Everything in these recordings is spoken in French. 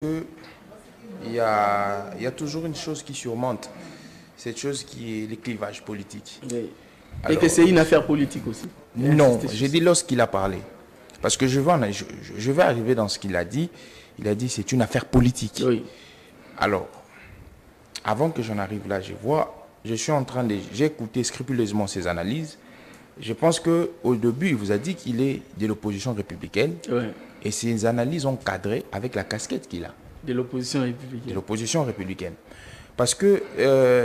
Il y a toujours une chose qui surmonte, cette chose qui est les clivages politiques. Oui. Et Alors, que c'est une affaire politique aussi. non, j'ai dit lorsqu'il a parlé. Parce que je vais arriver dans ce qu'il a dit. Il a dit c'est une affaire politique. Oui. Alors, avant que j'en arrive là, j'ai écouté scrupuleusement ses analyses. Je pense qu'au début, il vous a dit qu'il est de l'opposition républicaine. Oui. Et ses analyses ont cadré avec la casquette qu'il a. De l'opposition De républicaine. l'opposition républicaine. Parce que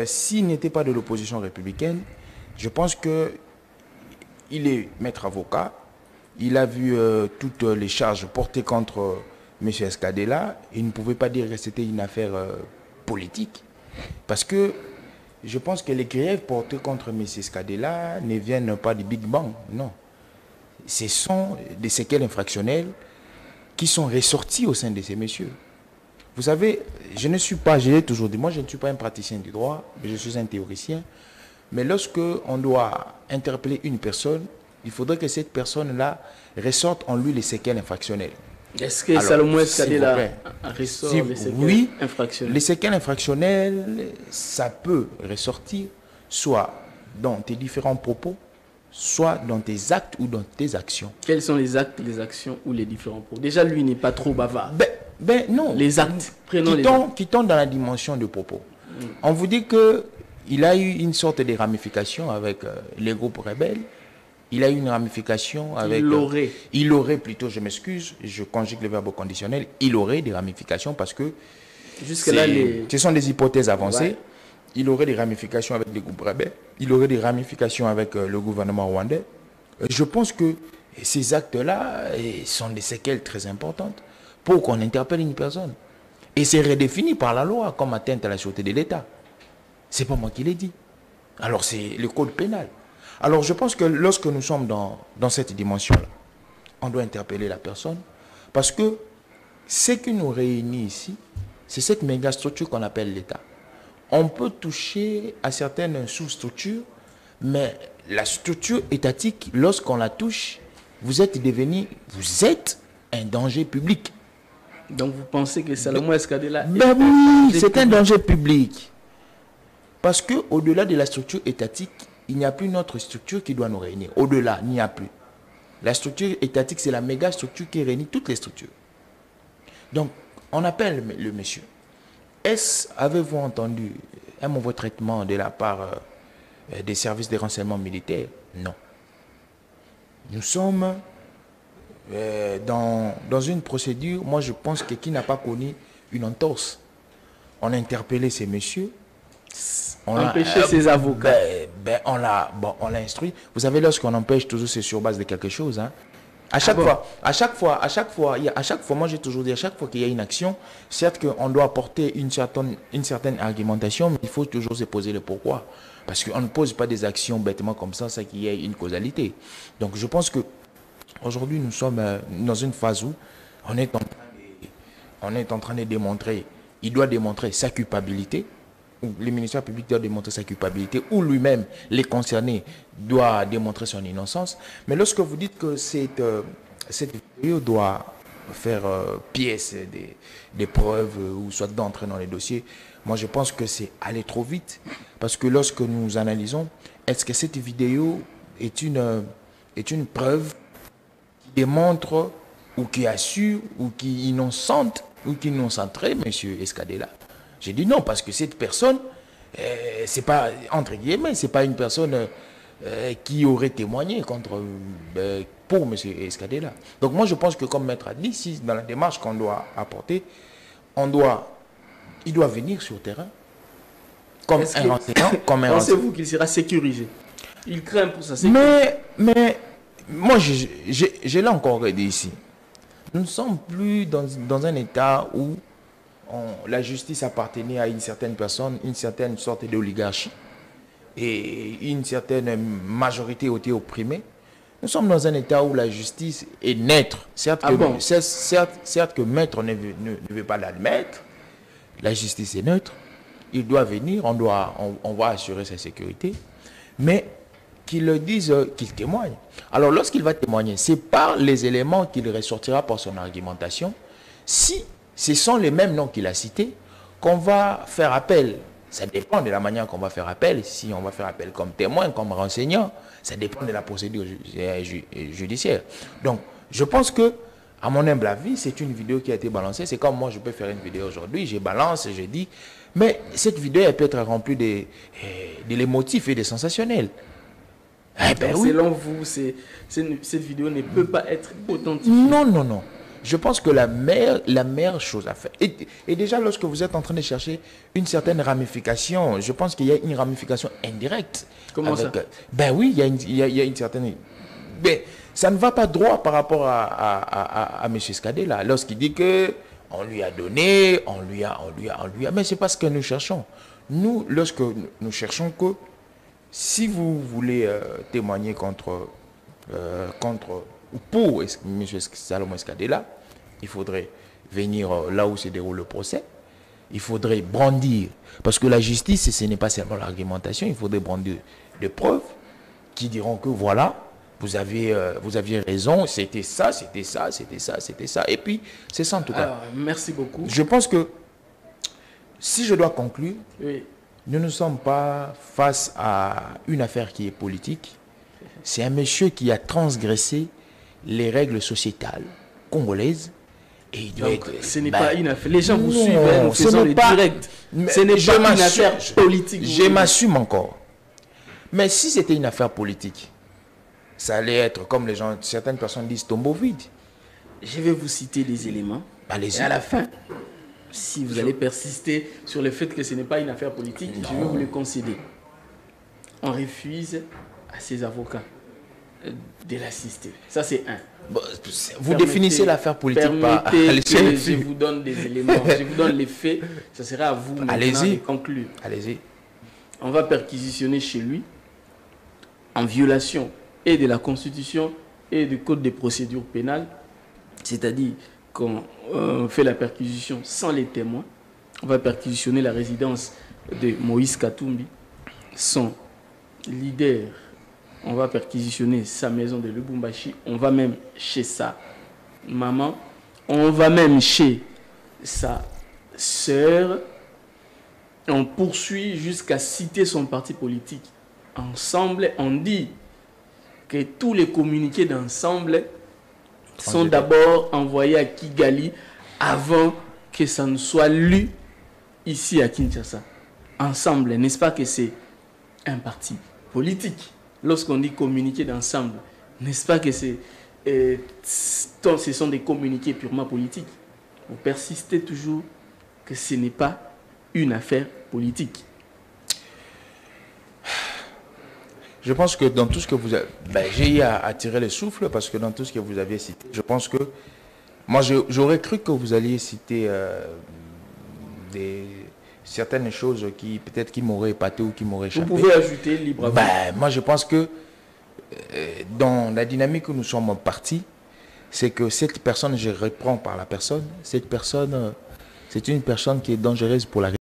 s'il n'était pas de l'opposition républicaine, je pense qu'il est maître avocat. Il a vu toutes les charges portées contre M. Escadella. Il ne pouvait pas dire que c'était une affaire politique. Parce que je pense que les griefs portés contre M. Escadella ne viennent pas du Big Bang. Non. Ce sont des séquelles infractionnelles qui sont ressorties au sein de ces messieurs. Vous savez, je l'ai toujours dit, moi je ne suis pas un praticien du droit, mais je suis un théoricien. Mais lorsque on doit interpeller une personne, il faudrait que cette personne-là ressorte en lui les séquelles infractionnelles. Est-ce que Salomon Escadella ressort les séquelles infractionnelles? infractionnelles? Les séquelles infractionnelles, ça peut ressortir soit dans tes différents propos, soit dans tes actes ou dans tes actions. Quels sont les actes, les actions ou les différents propos? Déjà, lui n'est pas trop bavard. Non. Les actes, prenons les actes. Qui tombent dans la dimension de propos. On vous dit qu'il a eu une sorte de ramification avec les groupes rebelles. Il a eu une ramification avec... Il aurait plutôt, je m'excuse, je conjugue le verbe conditionnel, il aurait des ramifications parce que jusque-là, ce sont des hypothèses avancées. Ouais. Il aurait des ramifications avec les groupes rebelles. Il aurait des ramifications avec le gouvernement rwandais. Je pense que ces actes-là sont des séquelles très importantes pour qu'on interpelle une personne. Et c'est redéfini par la loi comme atteinte à la sûreté de l'État. C'est pas moi qui l'ai dit. Alors c'est le code pénal. Alors je pense que lorsque nous sommes dans cette dimension-là, on doit interpeller la personne parce que ce qui nous réunit ici, c'est cette méga structure qu'on appelle l'État. On peut toucher à certaines sous-structures, mais la structure étatique, lorsqu'on la touche, vous êtes un danger public. Donc vous pensez que Salomon Escadella... Oui, c'est un danger public. Parce qu'au-delà de la structure étatique, il n'y a plus une autre structure qui doit nous réunir. Au-delà, il n'y a plus. La structure étatique, c'est la méga structure qui réunit toutes les structures. Donc, on appelle le monsieur. Avez-vous entendu un mauvais traitement de la part des services de renseignement militaire? Non. Nous sommes dans une procédure, moi je pense que qui n'a pas connu une entorse. On a interpellé ces messieurs. On a empêché ses avocats. On l'a instruit. Vous savez, lorsqu'on empêche, toujours c'est sur base de quelque chose. Hein. À chaque fois, moi j'ai toujours dit, à chaque fois qu'il y a une action, certes qu'on doit apporter une certaine argumentation, mais il faut toujours se poser le pourquoi. Parce qu'on ne pose pas des actions bêtement comme ça qu'il y ait une causalité. Donc je pense que aujourd'hui nous sommes dans une phase où on est en train de démontrer, il doit démontrer sa culpabilité, ou le ministère public doit démontrer sa culpabilité, ou lui-même, les concernés, doit démontrer son innocence. Mais lorsque vous dites que cette vidéo doit faire pièce des preuves, ou soit d'entrer dans les dossiers, moi je pense que c'est aller trop vite. Parce que lorsque nous analysons, est-ce que cette vidéo est une preuve qui démontre, ou qui assure, ou qui innocente, ou qui innocenterait M. Escadella? J'ai dit non, parce que cette personne, c'est pas, entre guillemets, c'est pas une personne qui aurait témoigné pour M. Escadella. Donc moi je pense que comme maître a dit, si dans la démarche qu'on doit apporter, il doit venir sur le terrain comme un enseignant, comme un pensez-vous qu'il sera sécurisé? Il craint pour sa sécurité. Mais moi je l'ai encore dit ici. Nous ne sommes plus dans un état où la justice appartenait à une certaine personne, une certaine sorte d'oligarchie et une certaine majorité était opprimée. Nous sommes dans un état où la justice est neutre. Certes que maître ne veut pas l'admettre, la justice est neutre, il doit venir, on va assurer sa sécurité, mais qu'il le dise, qu'il témoigne. Alors lorsqu'il va témoigner, c'est par les éléments qu'il ressortira par son argumentation. Si ce sont les mêmes noms qu'il a cités qu'on va faire appel. Ça dépend de la manière qu'on va faire appel. Si on va faire appel comme témoin, comme renseignant, ça dépend de la procédure judiciaire. Donc, je pense que, à mon humble avis, c'est une vidéo qui a été balancée. C'est comme moi, je peux faire une vidéo aujourd'hui, je balance et je dis, mais cette vidéo, elle peut être remplie de l'émotif et des sensationnels. Eh ben oui. Selon vous, cette vidéo ne peut pas être authentifiée? Non, non, non. Je pense que la meilleure chose à faire, et déjà lorsque vous êtes en train de chercher une certaine ramification, je pense qu'il y a une ramification indirecte. Comment ça? Ben oui, il y a une certaine... Mais ça ne va pas droit par rapport à M. Skadé, là, lorsqu'il dit que on lui a donné, on lui a... Mais c'est pas ce que nous cherchons. Nous, lorsque nous cherchons que, si vous voulez témoigner contre ou pour M. Salomon Skadé-là, il faudrait venir là où se déroule le procès. Il faudrait brandir, parce que la justice, ce n'est pas seulement l'argumentation, il faudrait brandir des preuves qui diront que voilà, vous aviez raison, c'était ça, c'était ça, c'était ça, c'était ça. Et puis, c'est ça en tout cas. Alors, merci beaucoup. Je pense que, si je dois conclure, oui, nous ne sommes pas face à une affaire qui est politique. C'est un monsieur qui a transgressé les règles sociétales congolaises. Et il doit être, ce n'est pas une affaire. Les gens vous suivent, nous faisons le direct. Ce n'est pas une affaire politique. Je m'assume encore. Mais si c'était une affaire politique, ça allait être, comme les gens, certaines personnes disent, tombeau vide. Je vais vous citer des éléments. Allez-y. Et à la fin, si vous allez persister sur le fait que ce n'est pas une affaire politique, je vais vous le concéder. On refuse à ses avocats de l'assister. Ça, c'est un. Bon, vous définissez l'affaire politique par... Je vous donne des éléments, je vous donne les faits. Ça sera à vous maintenant de conclure. Allez-y. On va perquisitionner chez lui en violation et de la Constitution et du Code des procédures pénales. C'est-à-dire qu'on fait la perquisition sans les témoins. On va perquisitionner la résidence de Moïse Katumbi, son leader. On va perquisitionner sa maison de Lubumbashi. On va même chez sa maman. On va même chez sa sœur. On poursuit jusqu'à citer son parti politique. Ensemble, on dit que tous les communiqués d'ensemble sont d'abord envoyés à Kigali avant que ça ne soit lu ici à Kinshasa. Ensemble, n'est-ce pas que c'est un parti politique? Lorsqu'on dit communiqué d'ensemble, n'est-ce pas que ce sont des communiqués purement politiques? Vous persistez toujours que ce n'est pas une affaire politique. Je pense que dans tout ce que vous avez... j'ai eu à tirer le souffle parce que dans tout ce que vous aviez cité, je pense que... Moi, j'aurais cru que vous alliez citer certaines choses qui peut-être qui m'auraient épaté ou qui m'auraient échappé. Vous pouvez ajouter librement. Moi, je pense que dans la dynamique où nous sommes partis, c'est que cette personne, je reprends par la personne, cette personne, c'est une personne qui est dangereuse pour la